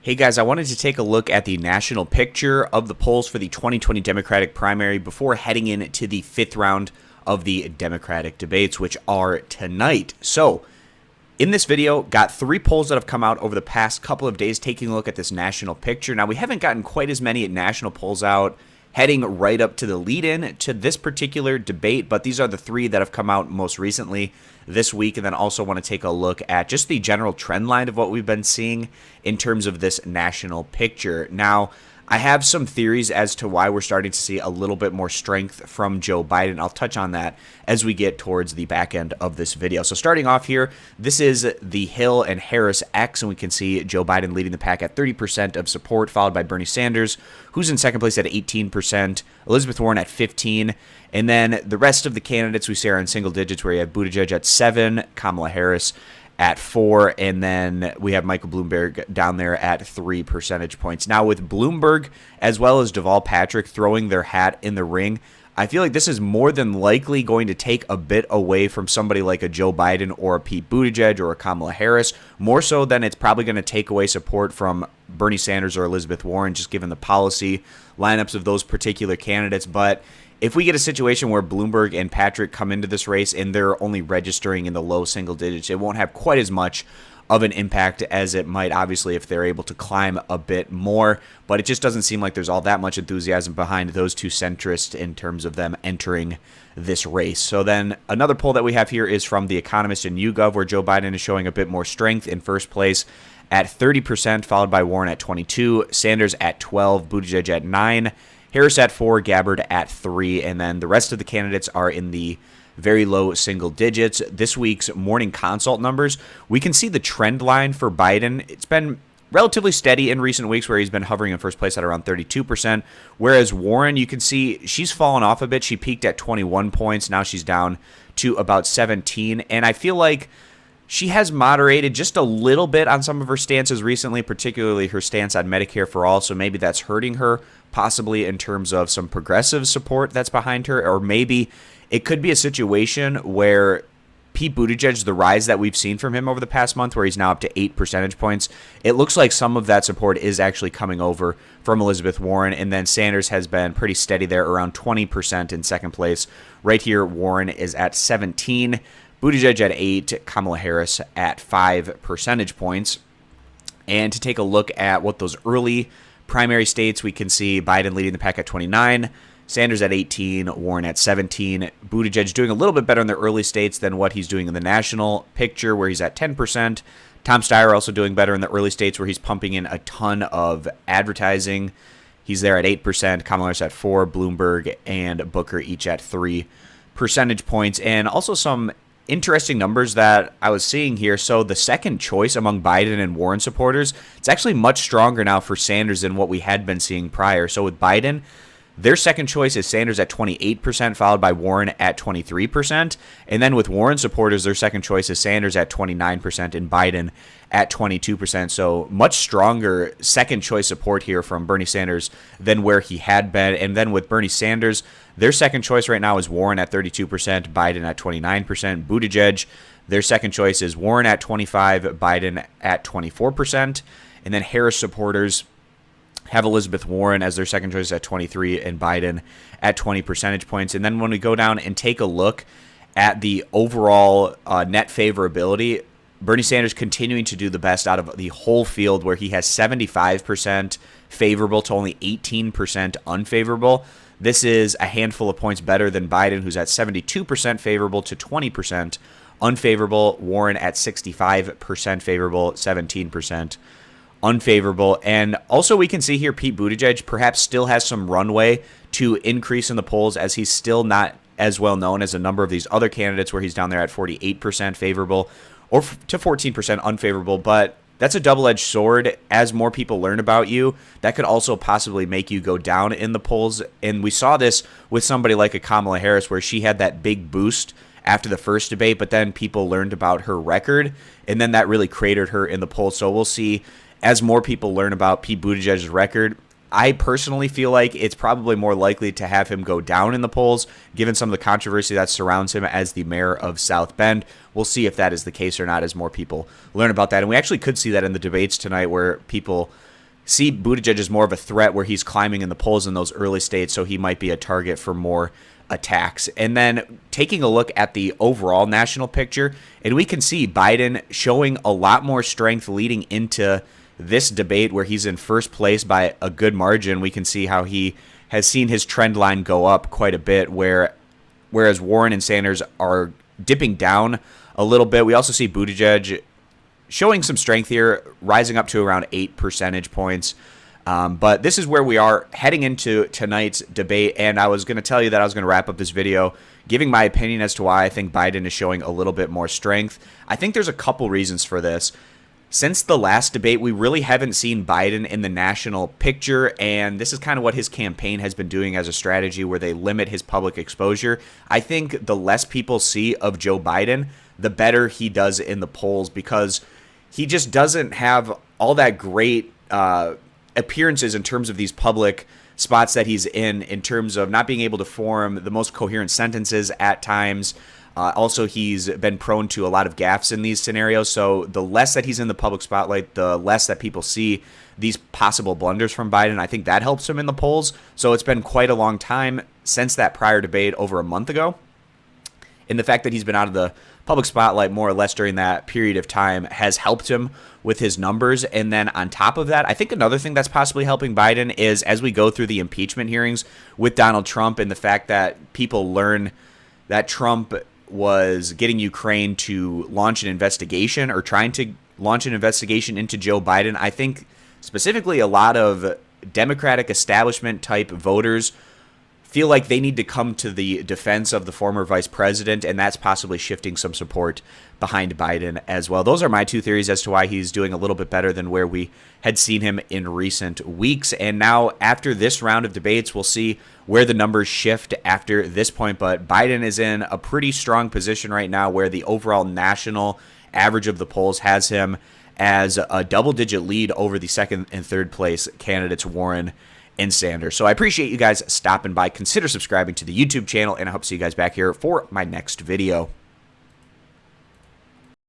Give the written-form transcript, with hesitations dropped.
Hey guys, I wanted to take a look at the national picture of the polls for the 2020 Democratic primary before heading into the fifth round of the Democratic debates, which are tonight. So, in this video, got three polls that have come out over the past couple of days taking a look at this national picture. Now, we haven't gotten quite as many national polls out heading right up to the lead-in to this particular debate, but these are the three that have come out most recently this week, and then also want to take a look at just the general trend line of what we've been seeing in terms of this national picture. Now, I have some theories as to why we're starting to see a little bit more strength from Joe Biden. I'll touch on that as we get towards the back end of this video. So starting off here, this is the Hill and Harris X, and we can see Joe Biden leading the pack at 30% of support, followed by Bernie Sanders, who's in second place at 18%, Elizabeth Warren at 15%, and then the rest of the candidates we see are in single digits, where you have Buttigieg at 7%, Kamala Harris at 4%, and then we have Michael Bloomberg down there at 3 percentage points. Now, with Bloomberg as well as Deval Patrick throwing their hat in the ring, I feel like this is more than likely going to take a bit away from somebody like a Joe Biden or a Pete Buttigieg or a Kamala Harris, more so than it's probably going to take away support from Bernie Sanders or Elizabeth Warren, just given the policy lineups of those particular candidates. But if we get a situation where Bloomberg and Patrick come into this race and they're only registering in the low single digits, it won't have quite as much of an impact as it might, obviously, if they're able to climb a bit more. But it just doesn't seem like there's all that much enthusiasm behind those two centrists in terms of them entering this race. So then another poll that we have here is from The Economist and YouGov, where Joe Biden is showing a bit more strength in first place at 30%, followed by Warren at 22%, Sanders at 12%, Buttigieg at 9%, Harris at 4%, Gabbard at 3%, and then the rest of the candidates are in the very low single digits. This week's morning consult numbers, we can see the trend line for Biden. It's been relatively steady in recent weeks, where he's been hovering in first place at around 32%, whereas Warren, you can see she's fallen off a bit. She peaked at 21 points. Now she's down to about 17, and I feel like she has moderated just a little bit on some of her stances recently, particularly her stance on Medicare for All, so maybe that's hurting her, possibly in terms of some progressive support that's behind her, or maybe it could be a situation where Pete Buttigieg, the rise that we've seen from him over the past month, where he's now up to 8 percentage points, it looks like some of that support is actually coming over from Elizabeth Warren, and then Sanders has been pretty steady there, around 20% in second place. Right here, Warren is at 17%, Buttigieg at 8%, Kamala Harris at 5 percentage points. And to take a look at what those early primary states, we can see Biden leading the pack at 29%, Sanders at 18%, Warren at 17%, Buttigieg doing a little bit better in the early states than what he's doing in the national picture, where he's at 10%. Tom Steyer also doing better in the early states, where he's pumping in a ton of advertising. He's there at 8%, Kamala Harris at 4%, Bloomberg and Booker each at 3 percentage points. And also some interesting numbers that I was seeing here. So the second choice among Biden and Warren supporters, it's actually much stronger now for Sanders than what we had been seeing prior. So with Biden, their second choice is Sanders at 28%, followed by Warren at 23%. And then with Warren supporters, their second choice is Sanders at 29% and Biden at 22%. So much stronger second choice support here from Bernie Sanders than where he had been. And then with Bernie Sanders, their second choice right now is Warren at 32%, Biden at 29%. Buttigieg, their second choice is Warren at 25%, Biden at 24%. And then Harris supporters have Elizabeth Warren as their second choice at 23% and Biden at 20 percentage points. And then when we go down and take a look at the overall net favorability, Bernie Sanders continuing to do the best out of the whole field, where he has 75% favorable to only 18% unfavorable. This is a handful of points better than Biden, who's at 72% favorable to 20% unfavorable. Warren at 65% favorable, 17% unfavorable. And also we can see here Pete Buttigieg perhaps still has some runway to increase in the polls, as he's still not as well known as a number of these other candidates, where he's down there at 48% favorable or to 14% unfavorable. But that's a double-edged sword. As more people learn about you, that could also possibly make you go down in the polls. And we saw this with somebody like a Kamala Harris, where she had that big boost after the first debate, but then people learned about her record, and then that really cratered her in the polls. So we'll see as more people learn about Pete Buttigieg's record. I personally feel like it's probably more likely to have him go down in the polls, given some of the controversy that surrounds him as the mayor of South Bend. We'll see if that is the case or not as more people learn about that. And we actually could see that in the debates tonight, where people see Buttigieg as more of a threat where he's climbing in the polls in those early states, so he might be a target for more attacks. And then taking a look at the overall national picture, and we can see Biden showing a lot more strength leading into this debate where he's in first place by a good margin. We can see how he has seen his trend line go up quite a bit, whereas Warren and Sanders are dipping down a little bit. We also see Buttigieg showing some strength here, rising up to around 8 percentage points. But this is where we are heading into tonight's debate, and I was going to tell you that I was going to wrap up this video giving my opinion as to why I think Biden is showing a little bit more strength. I think there's a couple reasons for this. Since the last debate, we really haven't seen Biden in the national picture, and this is kind of what his campaign has been doing as a strategy where they limit his public exposure. I think the less people see of Joe Biden, the better he does in the polls, because he just doesn't have all that great appearances in terms of these public spots that he's in terms of not being able to form the most coherent sentences at times. Also, he's been prone to a lot of gaffes in these scenarios, so the less that he's in the public spotlight, the less that people see these possible blunders from Biden. I think that helps him in the polls. So it's been quite a long time since that prior debate over a month ago. And the fact that he's been out of the public spotlight more or less during that period of time has helped him with his numbers. And then on top of that, I think another thing that's possibly helping Biden is as we go through the impeachment hearings with Donald Trump and the fact that people learn that Trump was getting Ukraine to launch an investigation or trying to launch an investigation into Joe Biden. I think specifically a lot of Democratic establishment type voters feel like they need to come to the defense of the former vice president, and that's possibly shifting some support behind Biden as well. Those are my two theories as to why he's doing a little bit better than where we had seen him in recent weeks. And now after this round of debates, we'll see where the numbers shift after this point. But Biden is in a pretty strong position right now where the overall national average of the polls has him as a double-digit lead over the second and third place candidates, Warren and Sanders. So I appreciate you guys stopping by. Consider subscribing to the YouTube channel, and I hope to see you guys back here for my next video.